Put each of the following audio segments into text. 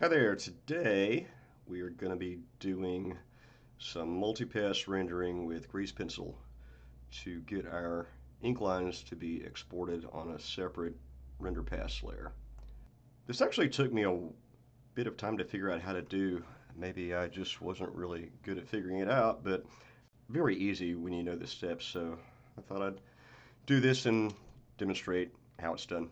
Hi there, today we are going to be doing some multipass rendering with grease pencil to get our ink lines to be exported on a separate render pass layer. This actually took me a bit of time to figure out how to do. Maybe I just wasn't really good at figuring it out, but very easy when you know the steps, so I thought I'd do this and demonstrate how it's done.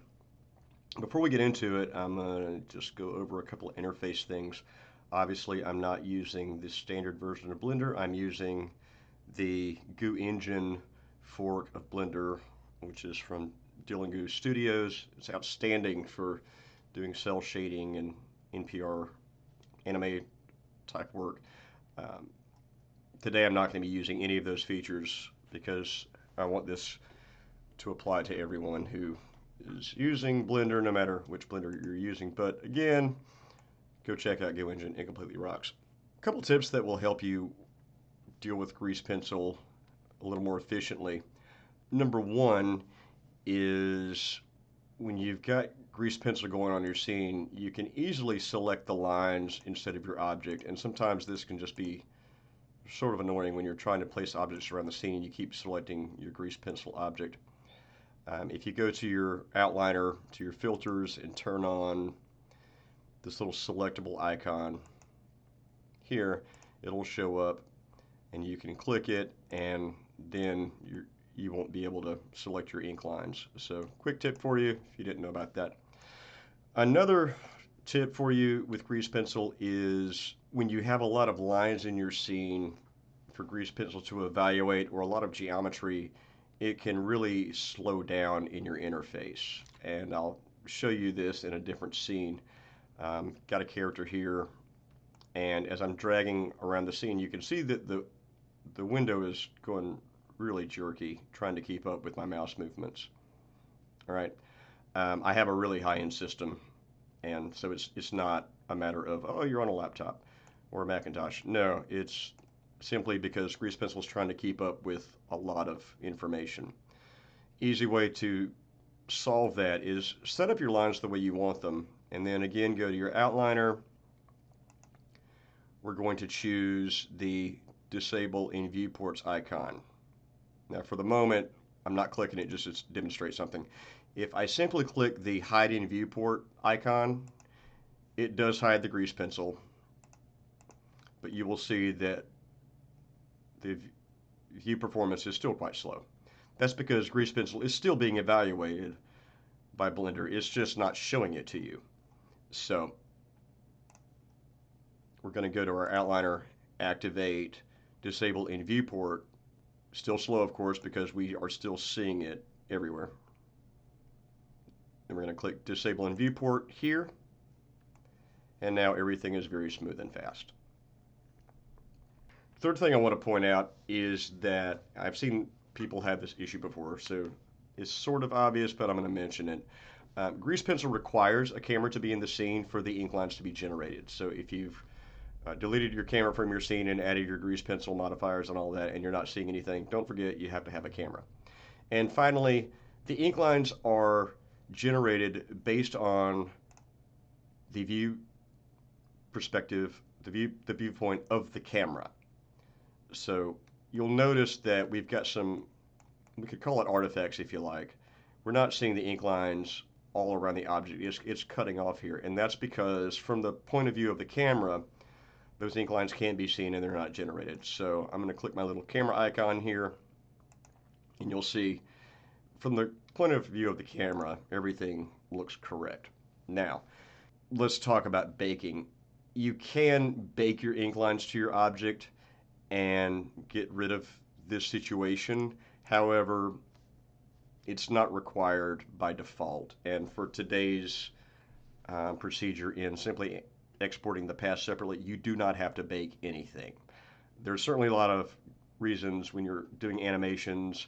Before we get into it, I'm going to just go over a couple of interface things. Obviously, I'm not using the standard version of Blender. I'm using the Goo Engine fork of Blender, which is from Dylan Goo Studios. It's outstanding for doing cell shading and NPR anime type work. Um, Today, I'm not going to be using any of those features because I want this to apply to everyone who is using Blender, no matter which Blender you're using. But again, go check out Goo Engine. It completely rocks. A couple tips that will help you deal with grease pencil a little more efficiently. Number one is when you've got grease pencil going on your scene, you can easily select the lines instead of your object. And sometimes this can just be sort of annoying when you're trying to place objects around the scene and you keep selecting your grease pencil object. If you go to your outliner, to your filters, and turn on this little selectable icon here, it'll show up and you can click it, and then you won't be able to select your ink lines. So quick tip for you if you didn't know about that. Another tip for you with grease pencil is when you have a lot of lines in your scene for grease pencil to evaluate, or a lot of geometry, it can really slow down in your interface. And I'll show you this in a different scene. Got a character here, and as I'm dragging around the scene, you can see that the window is going really jerky, trying to keep up with my mouse movements. All right, I have a really high-end system, and so it's not a matter of, oh, you're on a laptop or a Macintosh. No, it's simply because grease pencil is trying to keep up with a lot of information. Easy way to solve that is set up your lines the way you want them, and then again go to your outliner. We're going to choose the disable in viewports icon. Now for the moment, I'm not clicking it just to demonstrate something. If I simply click the hide in viewport icon, it does hide the grease pencil, but you will see that the view performance is still quite slow. That's because grease pencil is still being evaluated by Blender. It's just not showing it to you. So we're going to go to our outliner, activate, disable in viewport. Still slow, of course, because we are still seeing it everywhere. And we're going to click disable in viewport here. And now everything is very smooth and fast. Third thing I want to point out is that I've seen people have this issue before, so it's sort of obvious, but I'm going to mention it. Grease pencil requires a camera to be in the scene for the ink lines to be generated. So if you've deleted your camera from your scene and added your grease pencil modifiers and all that, and you're not seeing anything, don't forget you have to have a camera. And finally, the ink lines are generated based on the view perspective, the viewpoint of the camera. So you'll notice that we've got some, we could call it artifacts if you like. We're not seeing the ink lines all around the object. It's cutting off here, and that's because from the point of view of the camera, those ink lines can't be seen and they're not generated. So I'm going to click my little camera icon here, and you'll see from the point of view of the camera, everything looks correct. Now, let's talk about baking. You can bake your ink lines to your object and get rid of this situation. However, it's not required by default. And for today's procedure in simply exporting the pass separately, you do not have to bake anything. There's certainly a lot of reasons when you're doing animations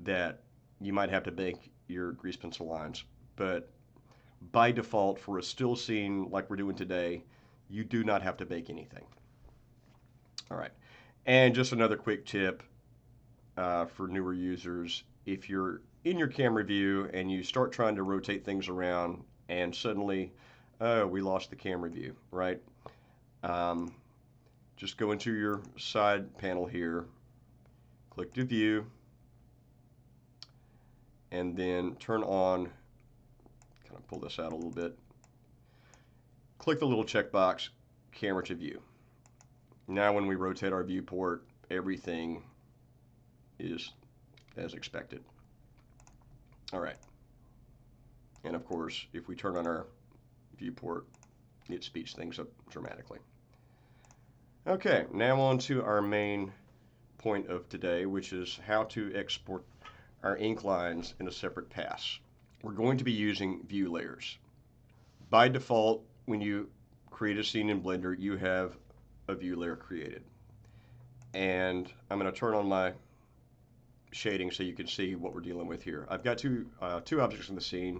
that you might have to bake your grease pencil lines, but by default for a still scene like we're doing today, you do not have to bake anything. All right, and just another quick tip for newer users: if you're in your camera view and you start trying to rotate things around and suddenly Oh, we lost the camera view, right? Um, just go into your side panel here, click to view, and then turn on, kind of pull this out a little bit, click the little checkbox, camera to view. Now when we rotate our viewport, everything is as expected. All right. And of course, if we turn on our viewport, it speeds things up dramatically. Okay, now on to our main point of today, which is how to export our ink lines in a separate pass. We're going to be using view layers. By default, when you create a scene in Blender, you have a view layer created. And I'm going to turn on my shading so you can see what we're dealing with here. I've got two objects in the scene,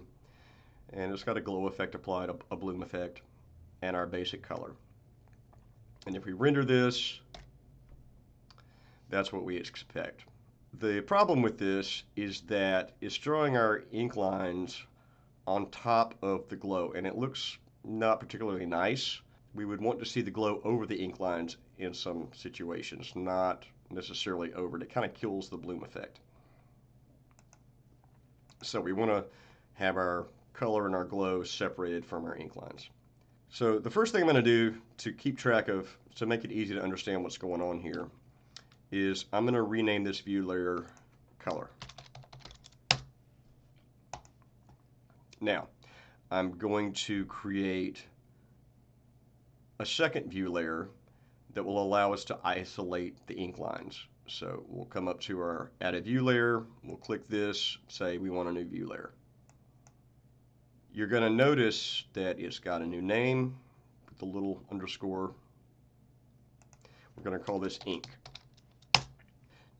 and it's got a glow effect applied, a bloom effect, and our basic color. And if we render this, that's what we expect. The problem with this is that it's drawing our ink lines on top of the glow, and it looks not particularly nice. We would want to see the glow over the ink lines in some situations, not necessarily over it. It kind of kills the bloom effect. So we want to have our color and our glow separated from our ink lines. So the first thing I'm going to do to keep track of, to make it easy to understand what's going on here, is I'm going to rename this view layer color. Now, I'm going to create a second view layer that will allow us to isolate the ink lines. So we'll come up to our add a view layer, we'll click this, say we want a new view layer. You're going to notice that it's got a new name with a little underscore. We're going to call this ink.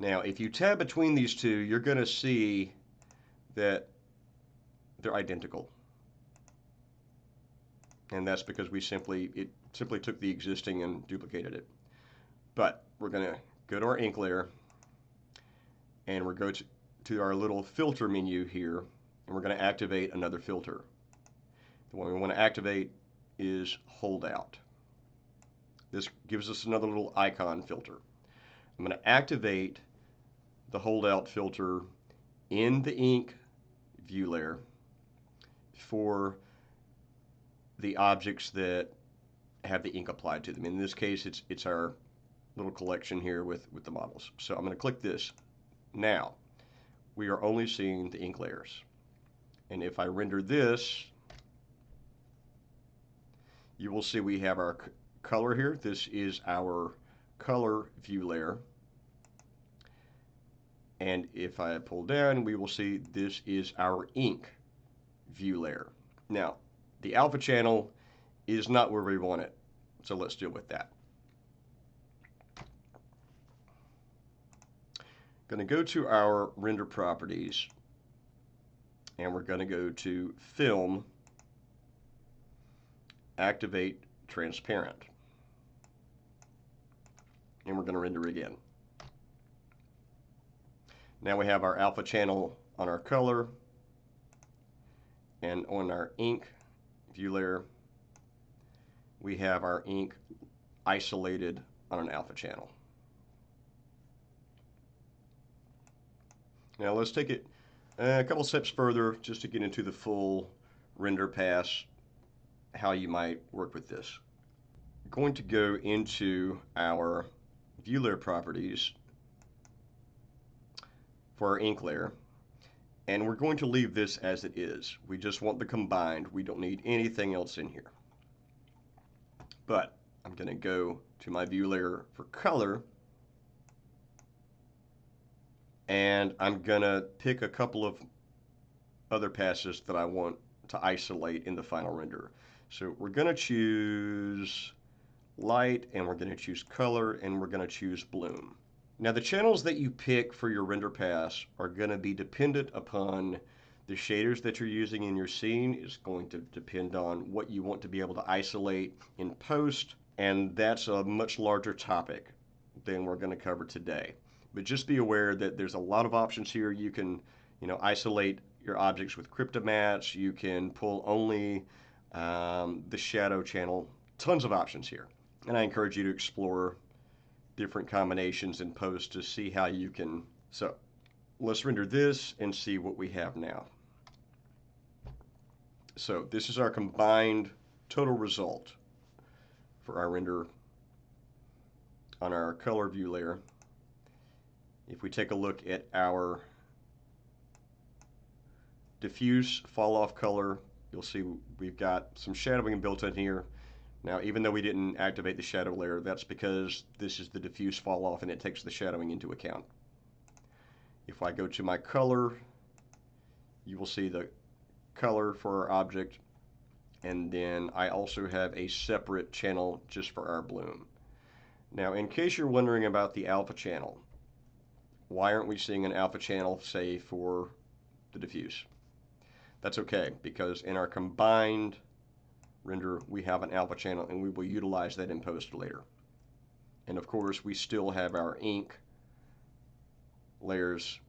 Now, if you tab between these two, you're going to see that they're identical. And that's because it simply took the existing and duplicated it. But we're going to go to our ink layer, and we're going to our little filter menu here, and we're going to activate another filter. The one we want to activate is holdout. This gives us another little icon filter. I'm going to activate the holdout filter in the ink view layer for the objects that have the ink applied to them. In this case, it's our little collection here with the models. So I'm going to click this. Now, we are only seeing the ink layers. And if I render this, you will see we have our color here. This is our color view layer. And if I pull down, we will see this is our ink view layer. Now, the alpha channel is not where we want it, so let's deal with that. Going to go to our render properties, and we're going to go to film, activate transparent, and we're going to render again. Now we have our alpha channel on our color, and on our ink view layer, we have our ink isolated on an alpha channel. Now let's take it a couple steps further just to get into the full render pass, how you might work with this. I'm going to go into our view layer properties for our ink layer, and we're going to leave this as it is. We just want the combined. We don't need anything else in here. But I'm going to go to my view layer for color, and I'm going to pick a couple of other passes that I want to isolate in the final render. So we're going to choose light, and we're going to choose color, and we're going to choose bloom. Now the channels that you pick for your render pass are going to be dependent upon the shaders that you're using in your scene. Is going to depend on what you want to be able to isolate in post, and that's a much larger topic than we're going to cover today. But just be aware that there's a lot of options here. You can, isolate your objects with cryptomats. You can pull only the shadow channel. Tons of options here. And I encourage you to explore different combinations in post to see how you can. So let's render this and see what we have now. So this is our combined total result for our render on our color view layer. If we take a look at our diffuse fall off color, you'll see we've got some shadowing built in here. Now, even though we didn't activate the shadow layer, that's because this is the diffuse fall off and it takes the shadowing into account. If I go to my color, you will see the color for our object, and then I also have a separate channel just for our bloom. Now, in case you're wondering about the alpha channel, why aren't we seeing an alpha channel, say, for the diffuse? That's okay, because in our combined render, we have an alpha channel, and we will utilize that in post later. And of course, we still have our ink layers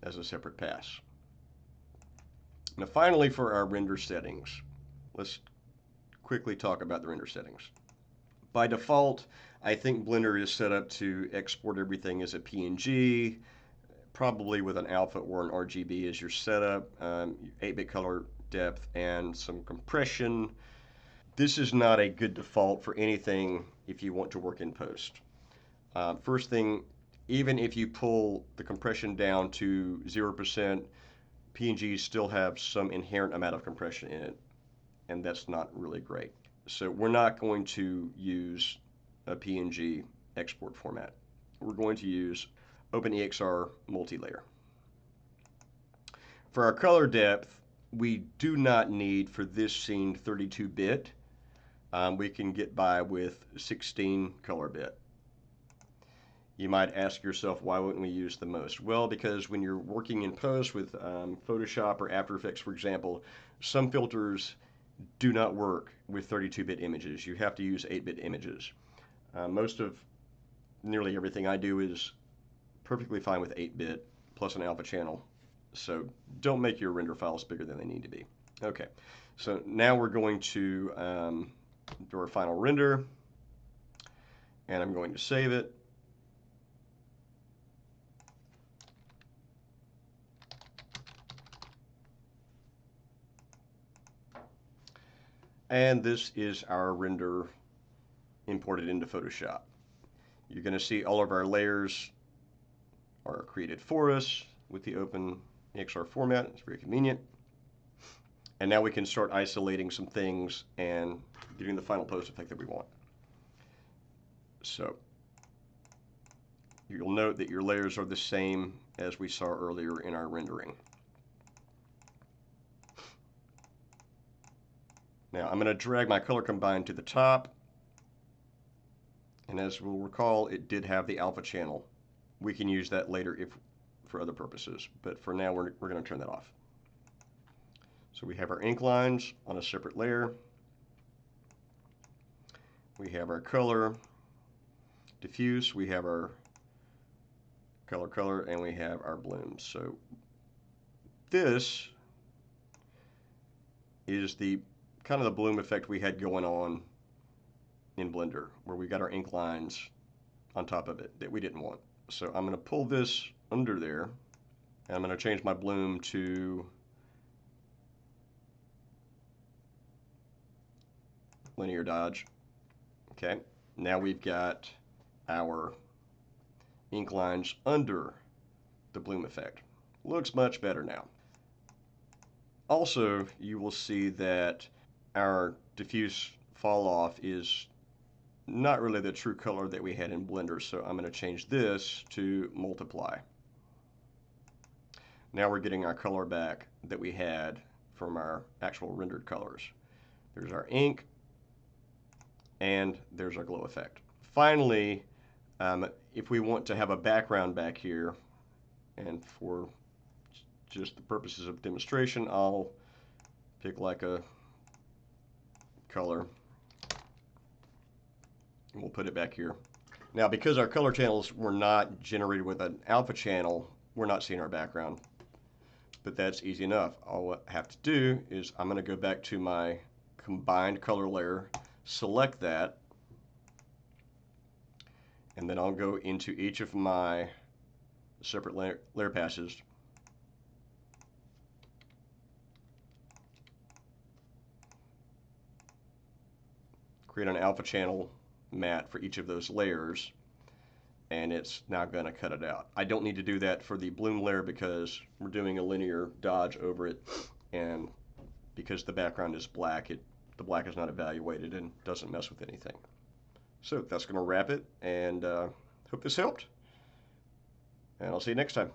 as a separate pass. Now, finally, for our render settings, let's quickly talk about the render settings. By default, I think Blender is set up to export everything as a PNG, probably with an alpha or an RGB as your setup, 8-bit color depth, and some compression. This is not a good default for anything if you want to work in post. First thing, even if you pull the compression down to 0%, PNGs still have some inherent amount of compression in it, and that's not really great. So we're not going to use a PNG export format. We're going to use OpenEXR multilayer. For our color depth, we do not need for this scene 32-bit. We can get by with 16 color bit. You might ask yourself, why wouldn't we use the most? Well, because when you're working in post with Photoshop or After Effects, for example, some filters do not work with 32-bit images. You have to use 8-bit images. Nearly everything I do is perfectly fine with 8-bit plus an alpha channel. So don't make your render files bigger than they need to be. Okay, so now we're going to do our final render, and I'm going to save it. And this is our render imported into Photoshop. You're going to see all of our layers are created for us with the OpenEXR format. It's very convenient. And now we can start isolating some things and getting the final post effect that we want. So you'll note that your layers are the same as we saw earlier in our rendering. Now I'm going to drag my color combine to the top, and as we'll recall, it did have the alpha channel. We can use that later if for other purposes, but for now we're going to turn that off. So we have our ink lines on a separate layer. We have our color, diffuse, we have our color, and we have our blooms. So this is the kind of the bloom effect we had going on in Blender, where we got our ink lines on top of it that we didn't want. So I'm going to pull this under there, and I'm going to change my bloom to linear dodge. Okay, now we've got our ink lines under the bloom effect. Looks much better now. Also, you will see that our diffuse fall off is not really the true color that we had in Blender, so I'm going to change this to multiply. Now we're getting our color back that we had from our actual rendered colors. There's our ink, and there's our glow effect. Finally, if we want to have a background back here, and for just the purposes of demonstration, I'll pick like a color, and we'll put it back here. Now, because our color channels were not generated with an alpha channel, we're not seeing our background, but that's easy enough. All I have to do is I'm going to go back to my combined color layer, select that, and then I'll go into each of my separate layer passes. Create an alpha channel matte for each of those layers, and it's now going to cut it out. I don't need to do that for the bloom layer because we're doing a linear dodge over it, and because the background is black, the black is not evaluated and doesn't mess with anything. So that's going to wrap it, and hope this helped, and I'll see you next time.